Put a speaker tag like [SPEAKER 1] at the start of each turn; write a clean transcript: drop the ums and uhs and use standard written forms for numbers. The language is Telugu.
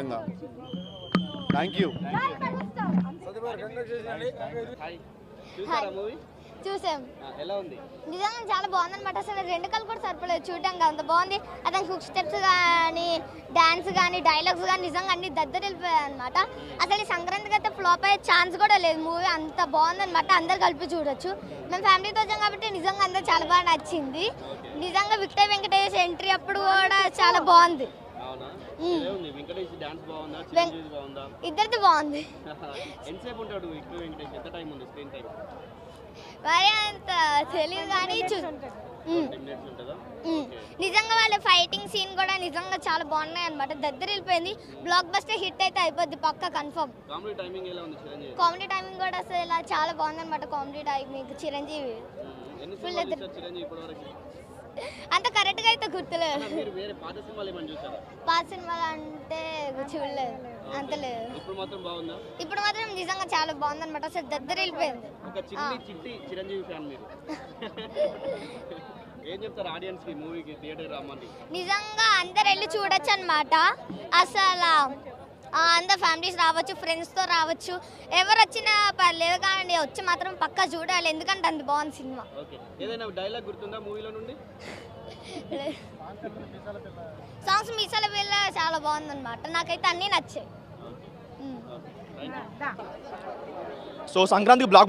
[SPEAKER 1] నిజంగా. Thank you.
[SPEAKER 2] చూసాం, నిజంగా చాలా బాగుంది అనమాట. అసలు 2 కళ్ళు కూడా సరిపోలేదు చూడడానికి, అంత బాగుంది. అతని హుక్ స్టెప్స్ కానీ, డాన్స్ కానీ, డైలాగ్స్ కానీ నిజంగా అన్ని వెళ్ళిపోయాయి అనమాట. అసలు ఈ సంక్రాంతికి అయితే ఫ్లాప్ అయ్యే ఛాన్స్ కూడా లేదు. మూవీ అంత బాగుంది అనమాట, అందరు కలిపి చూడొచ్చు. మేము ఫ్యామిలీతో వచ్చాం కాబట్టి నిజంగా అందరూ చాలా బాగా నచ్చింది. నిజంగా విక్టర్ వెంకటేష్ ఎంట్రీ అప్పుడు కూడా చాలా బాగుంది. ఇద్దరిది బాగుంది. మరి అంత తెలియదు కానీ నిజంగా వాళ్ళ ఫైటింగ్ సీన్ కూడా నిజంగా చాలా బాగున్నాయి అనమాట. వెళ్ళిపోయింది. బ్లాక్ బస్టర్ హిట్ అయితే అయిపోద్ది పక్కా, కన్ఫర్మ్. కామెడీ టైమింగ్ కూడా అసలు ఇలా చాలా బాగుంది అనమాట. కామెడీ టైమింగ్ చిరంజీవి ఫుల్ అంత కరెక్ట్ గా అయితే గుర్తులేదు. పాత సినిమాలు అంటే చూడలేదు, అంత లేదు. ఇప్పుడు మాత్రం నిజంగా చాలా బాగుంది అనమాట. అసలు వెళ్ళిపోయింది. నిజంగా అందరు వెళ్ళి చూడొచ్చు అనమాట. అసలు అందరు ఫ్యామిలీస్ రావచ్చు, ఫ్రెండ్స్తో రావచ్చు, ఎవరు వచ్చినా పర్లేదు కానీ వచ్చి మాత్రం పక్కా చూడాలి, ఎందుకంటే అంత బాగుంది సినిమా. సాంగ్స్ మీసాల పిల్ల చాలా బాగుంది అనమాట. నాకైతే అన్నీ నచ్చాయి.
[SPEAKER 1] సో సంక్రాంతికి బ్లాక్